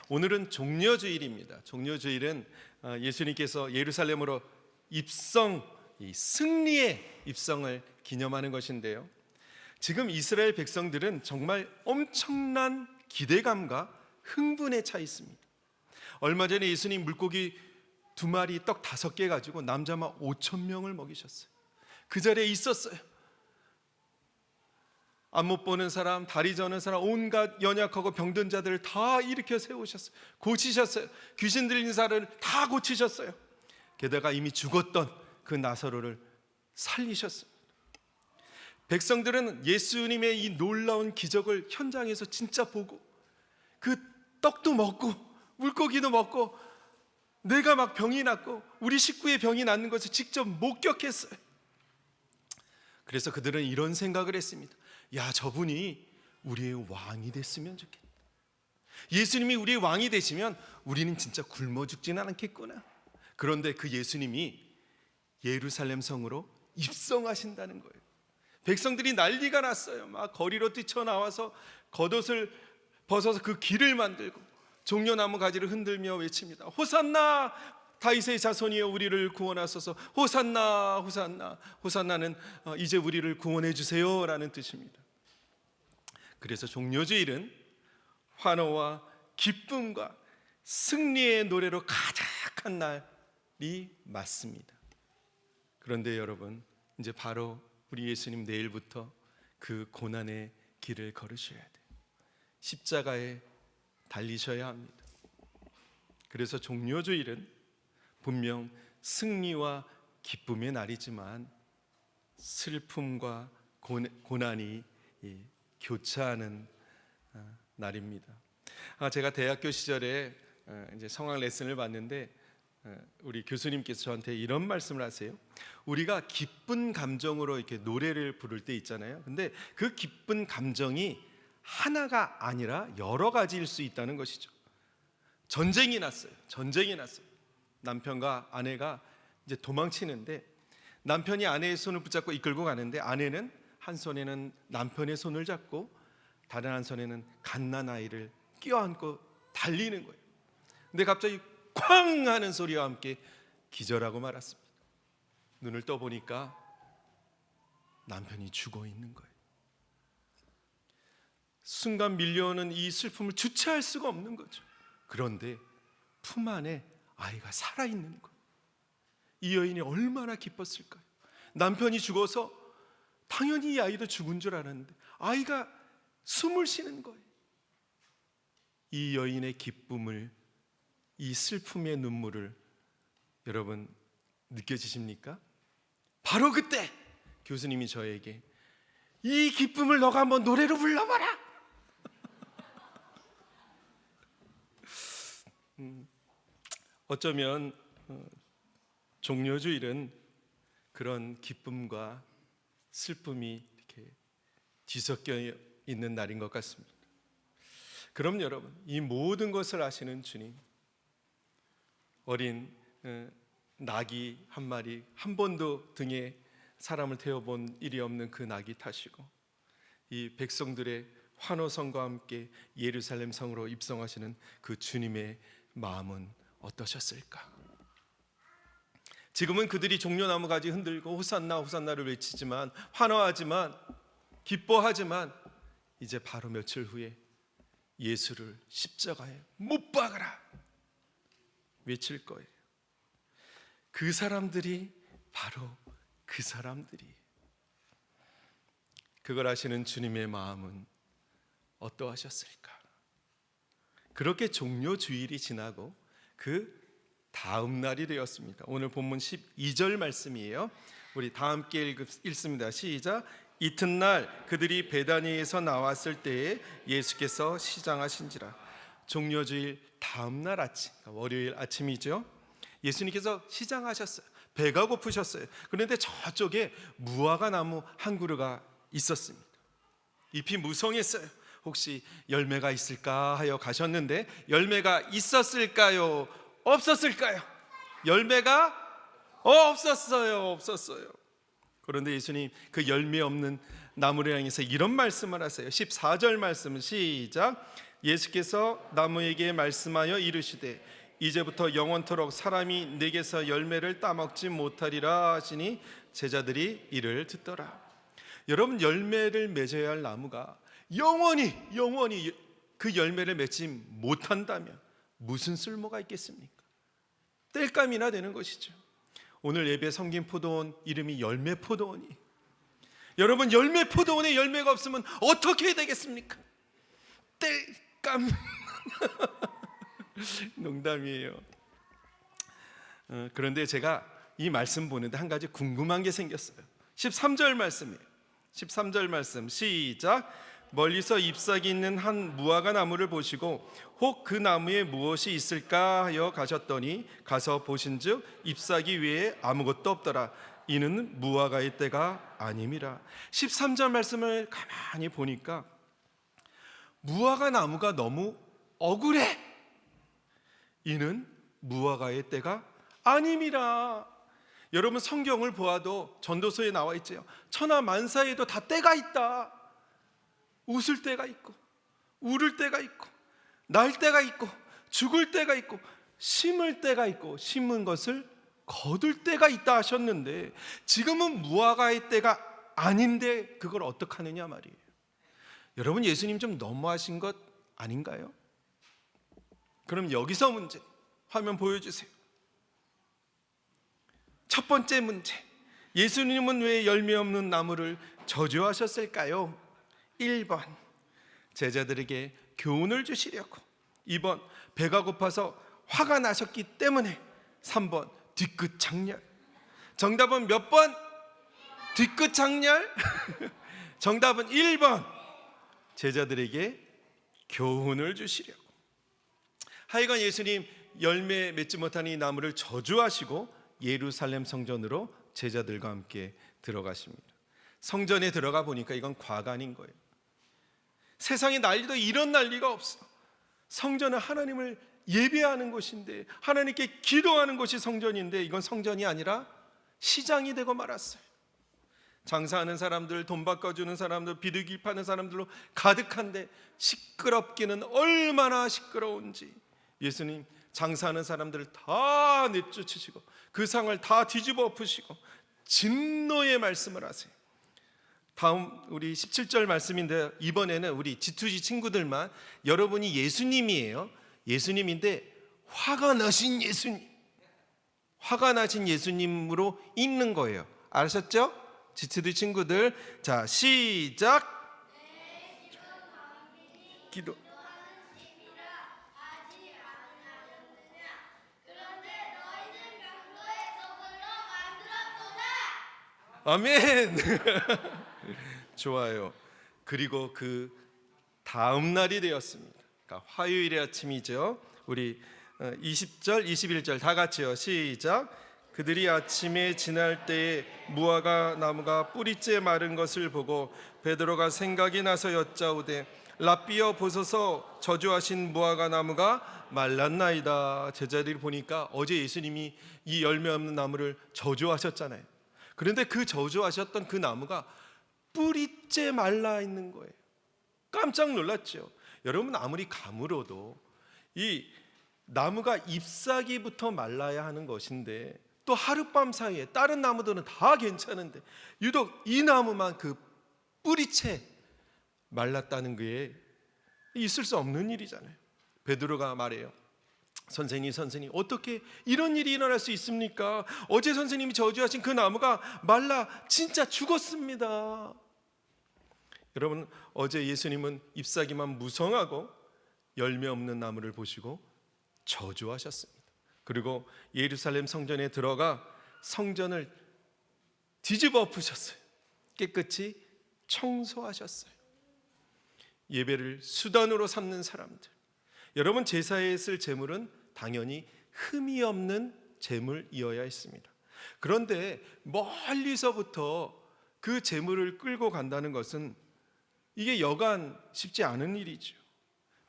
오늘은 종려주일입니다. 종려주일은 예수님께서 예루살렘으로 입성, 이 승리의 입성을 기념하는 것인데요. 지금 이스라엘 백성들은 정말 엄청난 기대감과 흥분에 차 있습니다. 얼마 전에 예수님 물고기 2마리 떡 5개 가지고 남자만 5,000명을 먹이셨어요. 그 자리에 있었어요. 안 못 보는 사람, 다리 저는 사람, 온갖 연약하고 병든 자들을 다 일으켜 세우셨어요. 고치셨어요. 귀신 들린 사람을 다 고치셨어요. 게다가 이미 죽었던 그 나사로를 살리셨어요. 백성들은 예수님의 이 놀라운 기적을 현장에서 진짜 보고 그 떡도 먹고 물고기도 먹고 내가 막 병이 났고 우리 식구의 병이 낫는 것을 직접 목격했어요. 그래서 그들은 이런 생각을 했습니다. 야, 저분이 우리의 왕이 됐으면 좋겠다. 예수님이 우리의 왕이 되시면 우리는 진짜 굶어 죽지는 않겠구나. 그런데 그 예수님이 예루살렘 성으로 입성하신다는 거예요. 백성들이 난리가 났어요. 막 거리로 뛰쳐나와서 겉옷을 벗어서 그 길을 만들고 종려나무 가지를 흔들며 외칩니다. 호산나 다윗의 자손이여 우리를 구원하소서. 호산나 호산나. 호산나는 이제 우리를 구원해 주세요 라는 뜻입니다. 그래서 종려주일은 환호와 기쁨과 승리의 노래로 가득한 날이 맞습니다. 그런데 여러분, 이제 바로 우리 예수님 내일부터 그 고난의 길을 걸으셔야 돼요. 십자가에 달리셔야 합니다. 그래서 종려주일은 분명 승리와 기쁨의 날이지만 슬픔과 고난이 교차하는 날입니다. 제가 대학교 시절에 이제 성악 레슨을 받는데 우리 교수님께서 저한테 이런 말씀을 하세요. 우리가 기쁜 감정으로 이렇게 노래를 부를 때 있잖아요. 근데 그 기쁜 감정이 하나가 아니라 여러 가지일 수 있다는 것이죠. 전쟁이 났어요. 남편과 아내가 이제 도망치는데 남편이 아내의 손을 붙잡고 이끌고 가는데 아내는 한 손에는 남편의 손을 잡고 다른 한 손에는 갓난아이를 껴안고 달리는 거예요. 근데 갑자기 쾅 하는 소리와 함께 기절하고 말았습니다. 눈을 떠보니까 남편이 죽어 있는 거예요. 순간 밀려오는 이 슬픔을 주체할 수가 없는 거죠. 그런데 품 안에 아이가 살아있는 거예요. 이 여인이 얼마나 기뻤을까요? 남편이 죽어서 당연히 이 아이도 죽은 줄 알았는데 아이가 숨을 쉬는 거예요. 이 여인의 기쁨을, 이 슬픔의 눈물을 여러분 느껴지십니까? 바로 그때 교수님이 저에게 이 기쁨을 너가 한번 노래로 불러봐라. 어쩌면 종려주일은 그런 기쁨과 슬픔이 이렇게 뒤섞여 있는 날인 것 같습니다. 그럼 여러분, 이 모든 것을 아시는 주님, 어린 낙이 한 마리, 한 번도 등에 사람을 태워본 일이 없는 그 낙이 타시고 이 백성들의 환호성과 함께 예루살렘 성으로 입성하시는 그 주님의 마음은 어떠셨을까? 지금은 그들이 종려나무 가지 흔들고 호산나 호산나를 외치지만, 환호하지만, 기뻐하지만 이제 바로 며칠 후에 예수를 십자가에 못 박아라 외칠 거예요. 그 사람들이 바로 그 사람들이. 그걸 아시는 주님의 마음은 어떠하셨을까? 그렇게 종려주일이 지나고 그 다음 날이 되었습니다. 오늘 본문 12절 말씀이에요. 우리 다 함께 읽습니다. 시작. 이튿날 그들이 베다니에서 나왔을 때에 예수께서 시장하신지라. 종려주일 다음 날 아침, 월요일 아침이죠. 예수님께서 시장하셨어요. 배가 고프셨어요. 그런데 저쪽에 무화과 나무 한 그루가 있었습니다. 잎이 무성했어요. 혹시 열매가 있을까 하여 가셨는데 열매가 있었을까요? 없었을까요? 열매가 없었어요. 그런데 예수님 그 열매 없는 나무를 향해서 이런 말씀을 하세요. 14절 말씀 시작. 예수께서 나무에게 말씀하여 이르시되 이제부터 영원토록 사람이 내게서 열매를 따먹지 못하리라 하시니 제자들이 이를 듣더라. 여러분, 열매를 맺어야 할 나무가 영원히 그 열매를 맺지 못한다면 무슨 쓸모가 있겠습니까? 땔감이나 되는 것이죠. 오늘 예배 섬긴 포도원 이름이 열매 포도원이. 여러분, 열매 포도원에 열매가 없으면 어떻게 해야 되겠습니까? 땔감. 농담이에요. 그런데 제가 이 말씀 보는데 한 가지 궁금한 게 생겼어요. 13절 말씀이에요. 13절 말씀 시작. 멀리서 잎사귀 있는 한 무화과 나무를 보시고 혹 그 나무에 무엇이 있을까 하여 가셨더니 가서 보신즉 잎사귀 외에 아무것도 없더라. 이는 무화과의 때가 아님이라. 13절 말씀을 가만히 보니까 무화과 나무가 너무 억울해. 이는 무화과의 때가 아님이라. 여러분, 성경을 보아도 전도서에 나와 있죠. 천하 만사에도 다 때가 있다. 웃을 때가 있고 울을 때가 있고 날 때가 있고 죽을 때가 있고 심을 때가 있고 심은 것을 거둘 때가 있다 하셨는데 지금은 무화과의 때가 아닌데 그걸 어떡하느냐 말이에요. 여러분, 예수님 좀 너무하신 것 아닌가요? 그럼 여기서 문제, 화면 보여주세요. 첫 번째 문제, 예수님은 왜 열매 없는 나무를 저주하셨을까요? 1번, 제자들에게 교훈을 주시려고. 2번, 배가 고파서 화가 나셨기 때문에. 3번, 뒤끝 장렬. 정답은 몇 번? 뒤끝 장렬? 정답은 1번, 제자들에게 교훈을 주시려고. 하여간 예수님 열매 맺지 못하는 이 나무를 저주하시고 예루살렘 성전으로 제자들과 함께 들어가십니다. 성전에 들어가 보니까 이건 과관인 거예요. 세상에 난리도 이런 난리가 없어. 성전은 하나님을 예배하는 곳인데, 하나님께 기도하는 곳이 성전인데 이건 성전이 아니라 시장이 되고 말았어요. 장사하는 사람들, 돈 바꿔주는 사람들, 비둘기 파는 사람들로 가득한데 시끄럽기는 얼마나 시끄러운지 예수님 장사하는 사람들을 다 내쫓으시고 그 상을 다 뒤집어 엎으시고 진노의 말씀을 하세요. 다음 우리 17절 말씀인데, 이번에는 우리 G2G 친구들만, 여러분이 예수님이에요. 예수님인데 화가 나신 예수님, 화가 나신 예수님으로 읽는 거예요. 아셨죠? G2G 친구들, 자 시작. 기도. 아멘. 좋아요. 그리고 그 다음 날이 되었습니다. 그러니까 화요일의 아침이죠. 우리 20절, 21절 다 같이요. 시작. 그들이 아침에 지날 때에 무화과 나무가 뿌리째 마른 것을 보고 베드로가 생각이 나서 여짜오되 랍비여 보소서 저주하신 무화과 나무가 말랐나이다. 제자들이 보니까 어제 예수님이 이 열매 없는 나무를 저주하셨잖아요. 그런데 그 저주하셨던 그 나무가 뿌리째 말라 있는 거예요. 깜짝 놀랐죠. 여러분, 아무리 가물어도 이 나무가 잎사귀부터 말라야 하는 것인데 또 하룻밤 사이에 다른 나무들은 다 괜찮은데 유독 이 나무만 그 뿌리채 말랐다는 게 있을 수 없는 일이잖아요. 베드로가 말해요. 선생님 어떻게 이런 일이 일어날 수 있습니까? 어제 선생님이 저주하신 그 나무가 말라 진짜 죽었습니다. 여러분, 어제 예수님은 잎사귀만 무성하고 열매 없는 나무를 보시고 저주하셨습니다. 그리고 예루살렘 성전에 들어가 성전을 뒤집어 엎으셨어요. 깨끗이 청소하셨어요. 예배를 수단으로 삼는 사람들, 여러분, 제사에 쓸 제물은 당연히 흠이 없는 제물이어야 했습니다. 그런데 멀리서부터 그 제물을 끌고 간다는 것은 이게 여간 쉽지 않은 일이죠.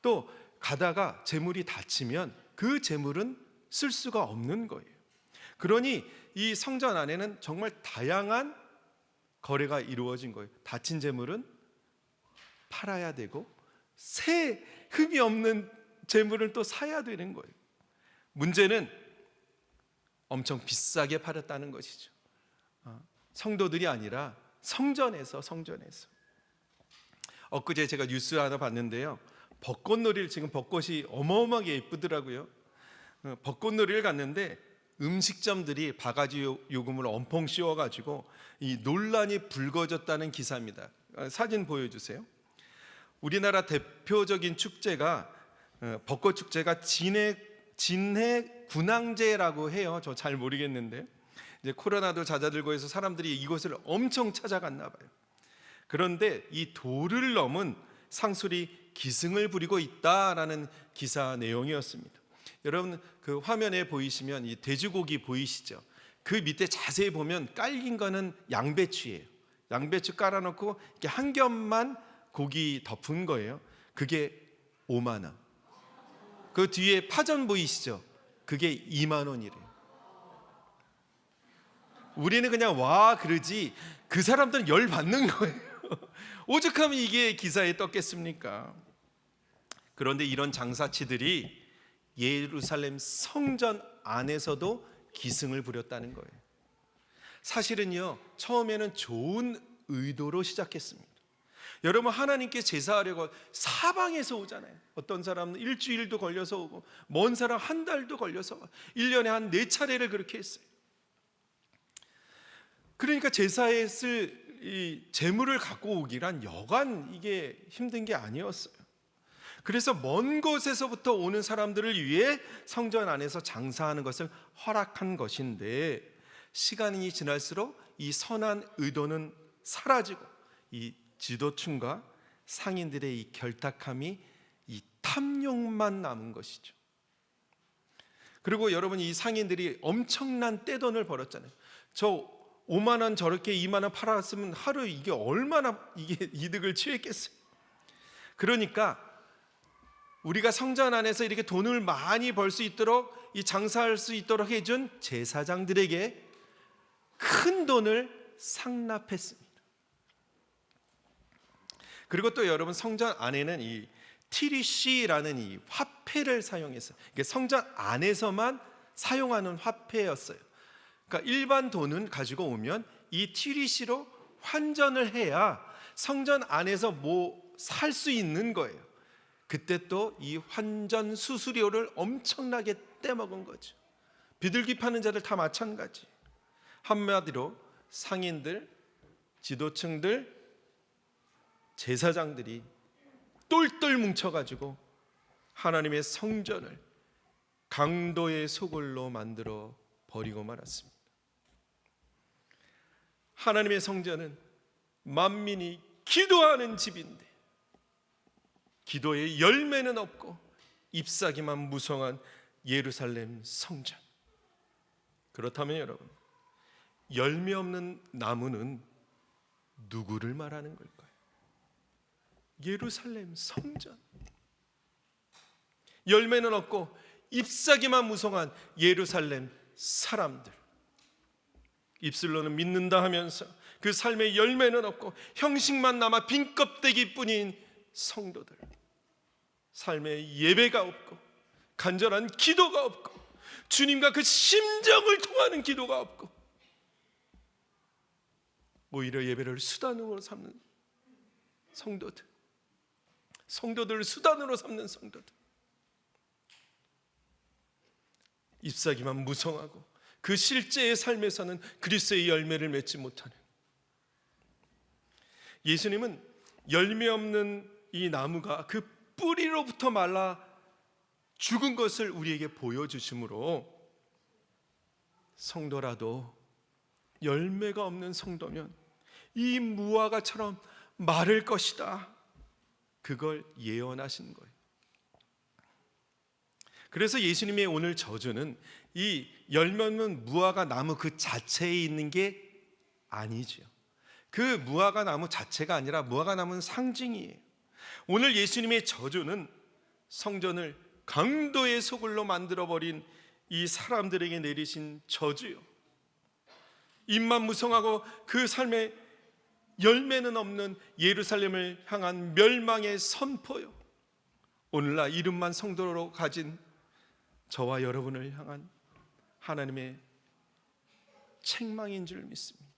또 가다가 제물이 다치면 그 제물은 쓸 수가 없는 거예요. 그러니 이 성전 안에는 정말 다양한 거래가 이루어진 거예요. 다친 제물은 팔아야 되고 새 흠이 없는 재물을 또 사야 되는 거예요. 문제는 엄청 비싸게 팔았다는 것이죠. 성도들이 아니라 성전에서. 엊그제 제가 뉴스 하나 봤는데요, 벚꽃놀이를, 지금 벚꽃이 어마어마하게 예쁘더라고요. 벚꽃놀이를 갔는데 음식점들이 바가지 요금을 엄청 씌워가지고 이 논란이 불거졌다는 기사입니다. 사진 보여주세요. 우리나라 대표적인 축제가 벚꽃 축제가 진해 군항제라고 해요. 저 잘 모르겠는데 이제 코로나도 잦아들고 해서 사람들이 이곳을 엄청 찾아갔나 봐요. 그런데 이 도를 넘은 상술이 기승을 부리고 있다라는 기사 내용이었습니다. 여러분 그 화면에 보이시면 이 돼지고기 보이시죠? 그 밑에 자세히 보면 깔린 거는 양배추예요. 양배추 깔아놓고 이렇게 한 겹만 고기 덮은 거예요. 그게 5만 원. 그 뒤에 파전 보이시죠? 그게 2만 원이래요. 우리는 그냥 와 그러지 그 사람들은 열 받는 거예요. 오죽하면 이게 기사에 떴겠습니까? 그런데 이런 장사치들이 예루살렘 성전 안에서도 기승을 부렸다는 거예요. 사실은요, 처음에는 좋은 의도로 시작했습니다. 여러분, 하나님께 제사하려고 사방에서 오잖아요. 어떤 사람은 일주일도 걸려서 오고, 먼 사람 한 달도 걸려서 1년에 한 4차례를 그렇게 했어요. 그러니까 제사에 쓸 이 재물을 갖고 오기란 여간 이게 힘든 게 아니었어요. 그래서 먼 곳에서부터 오는 사람들을 위해 성전 안에서 장사하는 것을 허락한 것인데, 시간이 지날수록 이 선한 의도는 사라지고 이 지도층과 상인들의 이 결탁함이 이 탐욕만 남은 것이죠. 그리고 여러분, 이 상인들이 엄청난 떼돈을 벌었잖아요. 저 5만 원 저렇게 2만 원 팔았으면 하루 이게 얼마나 이게 이득을 취했겠어요. 그러니까 우리가 성전 안에서 이렇게 돈을 많이 벌 수 있도록, 이 장사할 수 있도록 해준 제사장들에게 큰 돈을 상납했습니다. 그리고 또 여러분, 성전 안에는 이 티리시라는 이 화폐를 사용했어요. 이게 성전 안에서만 사용하는 화폐였어요. 그러니까 일반 돈은 가지고 오면 이 티리시로 환전을 해야 성전 안에서 뭐 살 수 있는 거예요. 그때 또 이 환전 수수료를 엄청나게 떼먹은 거죠. 비둘기 파는 자들 다 마찬가지. 한마디로 상인들, 지도층들, 제사장들이 똘똘 뭉쳐가지고 하나님의 성전을 강도의 소굴로 만들어 버리고 말았습니다. 하나님의 성전은 만민이 기도하는 집인데 기도의 열매는 없고 잎사귀만 무성한 예루살렘 성전. 그렇다면 여러분, 열매 없는 나무는 누구를 말하는 걸까요? 예루살렘 성전. 열매는 없고 잎사귀만 무성한 예루살렘 사람들. 입술로는 믿는다 하면서 그 삶의 열매는 없고 형식만 남아 빈 껍데기뿐인 성도들. 삶의 예배가 없고 간절한 기도가 없고 주님과 그 심정을 통하는 기도가 없고 오히려 예배를 수단으로 삼는 성도들, 성도들을 수단으로 삼는 성도들. 잎사귀만 무성하고 그 실제의 삶에서는 그리스도의 열매를 맺지 못하는. 예수님은 열매 없는 이 나무가 그 뿌리로부터 말라 죽은 것을 우리에게 보여주심으로, 성도라도 열매가 없는 성도면 이 무화과처럼 마를 것이다, 그걸 예언하신 거예요. 그래서 예수님의 오늘 저주는 이 열매 없는 무화과 나무 그 자체에 있는 게 아니죠. 그 무화과 나무 자체가 아니라 무화과 나무는 상징이에요. 오늘 예수님의 저주는 성전을 강도의 소굴로 만들어버린 이 사람들에게 내리신 저주요, 입만 무성하고 그 삶에 열매는 없는 예루살렘을 향한 멸망의 선포요. 오늘날 이름만 성도로 가진 저와 여러분을 향한 하나님의 책망인 줄 믿습니다.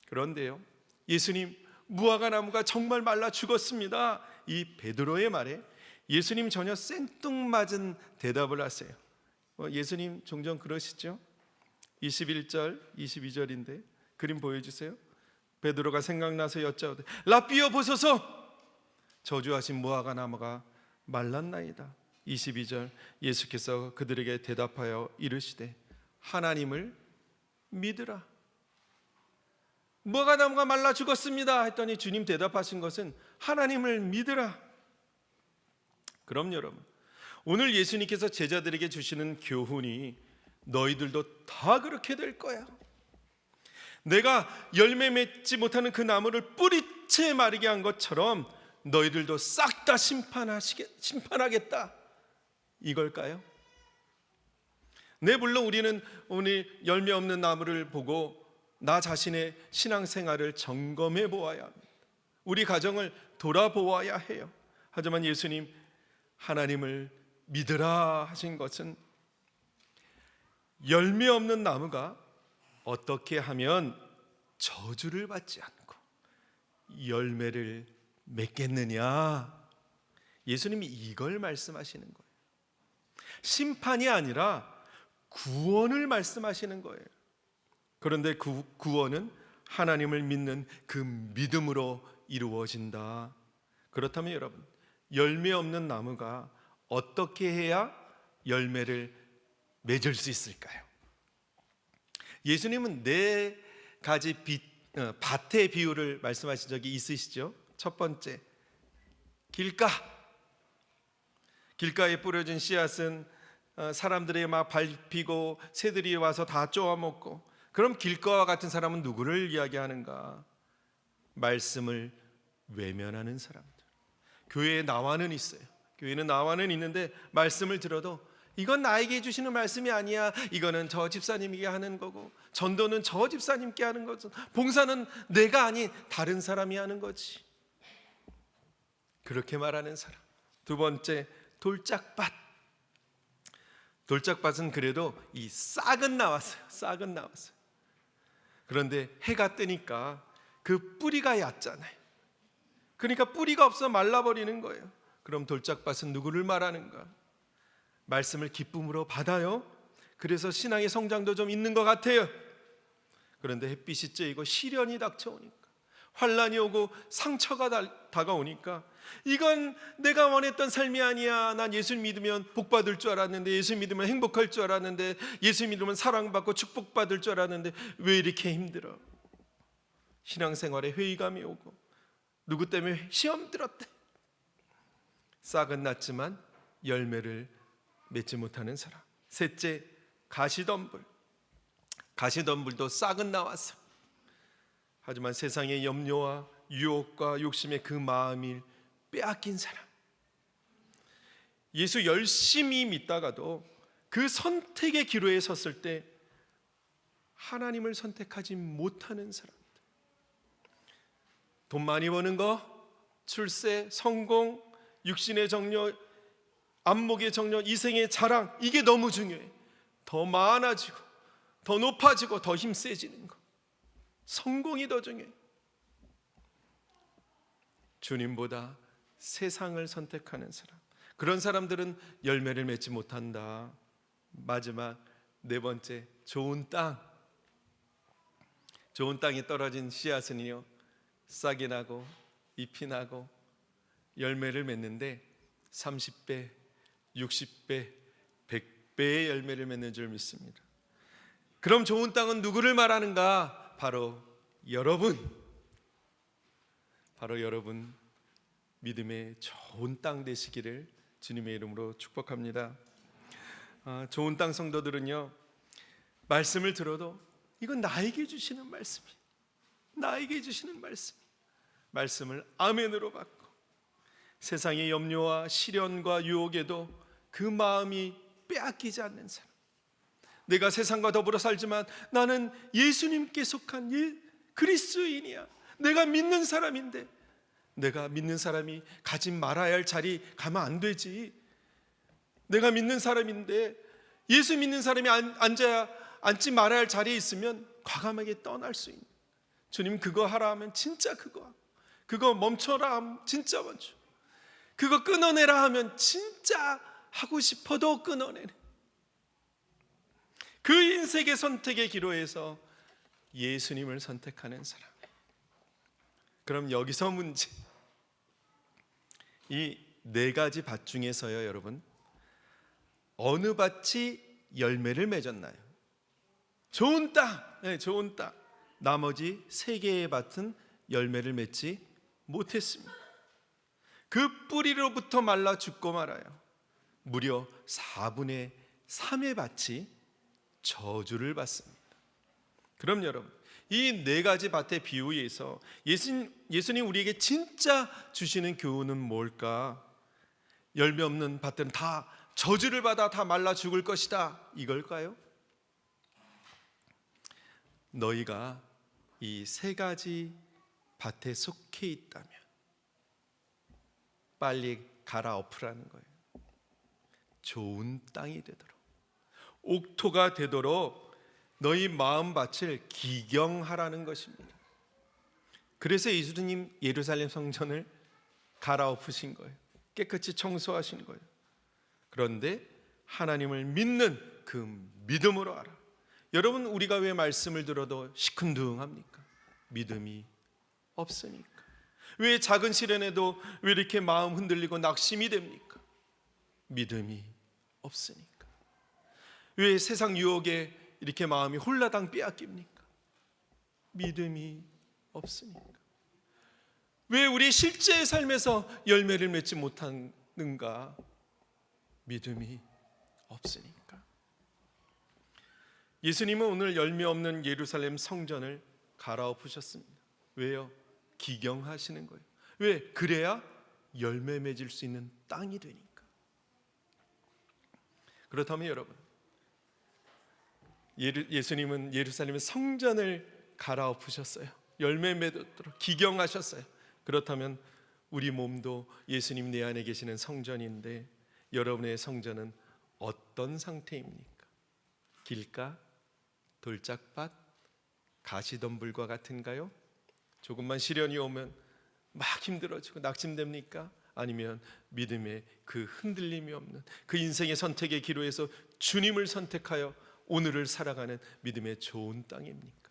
그런데요, 예수님 무화과 나무가 정말 말라 죽었습니다. 이 베드로의 말에 예수님 전혀 생뚱맞은 대답을 하세요. 예수님 종종 그러시죠? 21절, 22절인데 그림 보여주세요. 베드로가 생각나서 여짜오되 라삐어 보소서, 저주하신 무화과 나무가 말랐나이다. 22절, 예수께서 그들에게 대답하여 이르시되 하나님을 믿으라. 무화과 나무가 말라 죽었습니다 했더니 주님 대답하신 것은 하나님을 믿으라. 그럼 여러분, 오늘 예수님께서 제자들에게 주시는 교훈이 너희들도 다 그렇게 될 거야. 내가 열매 맺지 못하는 그 나무를 뿌리채 마르게 한 것처럼 너희들도 싹 다 심판하겠다, 이걸까요? 네, 물론 우리는 오늘 열매 없는 나무를 보고 나 자신의 신앙생활을 점검해 보아야 합니다. 우리 가정을 돌아보아야 해요. 하지만 예수님 하나님을 믿으라 하신 것은 열매 없는 나무가 어떻게 하면 저주를 받지 않고 열매를 맺겠느냐, 예수님이 이걸 말씀하시는 거예요. 심판이 아니라 구원을 말씀하시는 거예요. 그런데 그 구원은 하나님을 믿는 그 믿음으로 이루어진다. 그렇다면 여러분, 열매 없는 나무가 어떻게 해야 열매를 맺을 수 있을까요? 예수님은 네 가지 밭의 비유를 말씀하신 적이 있으시죠? 첫 번째, 길가에 뿌려진 씨앗은 사람들이 막 밟히고 새들이 와서 다 쪼아먹고, 그럼 길가와 같은 사람은 누구를 이야기하는가? 말씀을 외면하는 사람들. 교회에 나와는 있어요. 교회는 나와는 있는데 말씀을 들어도 이건 나에게 주시는 말씀이 아니야, 이거는 저 집사님에게 하는 거고, 전도는 저 집사님께 하는 거죠, 봉사는 내가 아닌 다른 사람이 하는 거지, 그렇게 말하는 사람. 두 번째, 돌짝밭. 돌짝밭은 그래도 이 싹은 나왔어요. 싹은 나왔어요. 그런데 해가 뜨니까 그 뿌리가 얕잖아요. 그러니까 뿌리가 없어 말라버리는 거예요. 그럼 돌짝밭은 누구를 말하는가? 말씀을 기쁨으로 받아요. 그래서 신앙의 성장도 좀 있는 것 같아요. 그런데 햇빛이 쬐이고 시련이 닥쳐오니까, 환란이 오고 상처가 다가오니까 이건 내가 원했던 삶이 아니야. 난 예수 믿으면 복 받을 줄 알았는데, 예수 믿으면 행복할 줄 알았는데, 예수 믿으면 사랑받고 축복받을 줄 알았는데 왜 이렇게 힘들어? 신앙생활에 회의감이 오고, 누구 때문에 시험 들었대. 싹은 났지만 열매를 맺지 못하는 사람. 셋째, 가시덤불. 가시덤불도 싹은 나왔어. 하지만 세상의 염려와 유혹과 욕심의 그 마음을 빼앗긴 사람. 예수 열심히 믿다가도 그 선택의 기로에 섰을 때 하나님을 선택하지 못하는 사람들. 돈 많이 버는 거, 출세, 성공, 육신의 정력, 안목의 정력, 이생의 자랑, 이게 너무 중요해. 더 많아지고 더 높아지고 더 힘세지는 거, 성공이 더 중요해. 주님보다 세상을 선택하는 사람, 그런 사람들은 열매를 맺지 못한다. 마지막 네 번째, 좋은 땅. 좋은 땅에 떨어진 씨앗은요, 싹이 나고 잎이 나고 열매를 맺는데 30배, 60배, 100배의 열매를 맺는 줄 믿습니다. 그럼 좋은 땅은 누구를 말하는가? 바로 여러분. 바로 여러분, 믿음의 좋은 땅 되시기를 주님의 이름으로 축복합니다. 좋은 땅 성도들은요, 말씀을 들어도 이건 나에게 주시는 말씀이에요. 나에게 주시는 말씀을 아멘으로 받고, 세상의 염려와 시련과 유혹에도 그 마음이 빼앗기지 않는 사람. 내가 세상과 더불어 살지만 나는 예수님께 속한 그리스도인이야. 내가 믿는 사람인데 내가 믿는 사람이 가지 말아야 할 자리 가면 안 되지. 내가 믿는 사람인데 예수 믿는 사람이 앉지 말아야 할 자리에 있으면 과감하게 떠날 수 있는, 주님 그거 하라 하면 진짜 그거 하고, 그거 멈춰라 하면 진짜 멈춰, 그거 끊어내라 하면 진짜 하고 싶어도 끊어내는 그 인생의 선택의 기로에서 예수님을 선택하는 사람. 그럼 여기서 문제, 이 네 가지 밭 중에서요 여러분, 어느 밭이 열매를 맺었나요? 좋은 땅, 좋은 땅. 나머지 세 개의 밭은 열매를 맺지 못했습니다. 그 뿌리로부터 말라 죽고 말아요. 무려 4분의 3의 밭이 저주를 받습니다. 그럼 여러분, 이 네 가지 밭의 비유에서 예수님 우리에게 진짜 주시는 교훈은 뭘까? 열매 없는 밭들은 다 저주를 받아 다 말라 죽을 것이다, 이걸까요? 너희가 이 세 가지 밭에 속해 있다면 빨리 갈아엎으라는 거예요. 좋은 땅이 되도록, 옥토가 되도록 너희 마음밭을 기경하라는 것입니다. 그래서 예수님 예루살렘 성전을 갈아엎으신 거예요. 깨끗이 청소하신 거예요. 그런데 하나님을 믿는 그 믿음으로 알아. 여러분, 우리가 왜 말씀을 들어도 시큰둥합니까? 믿음이 없으니까. 왜 작은 시련에도 왜 이렇게 마음 흔들리고 낙심이 됩니까? 믿음이 없으니까. 왜 세상 유혹에 이렇게 마음이 홀라당 빼앗깁니까? 믿음이 없으니까. 왜 우리 실제의 삶에서 열매를 맺지 못하는가? 믿음이 없으니까. 예수님은 오늘 열매 없는 예루살렘 성전을 갈아엎으셨습니다. 왜요? 기경하시는 거예요. 왜? 그래야 열매 맺을 수 있는 땅이 되니까. 그렇다면 여러분, 예수님은 예루살렘의 성전을 갈아엎으셨어요. 열매 맺도록 기경하셨어요. 그렇다면 우리 몸도 예수님 내 안에 계시는 성전인데, 여러분의 성전은 어떤 상태입니까? 길가, 돌짝밭, 가시덤불과 같은가요? 조금만 시련이 오면 막 힘들어지고 낙심됩니까? 아니면 믿음의 그 흔들림이 없는 그 인생의 선택의 기로에서 주님을 선택하여 오늘을 살아가는 믿음의 좋은 땅입니까?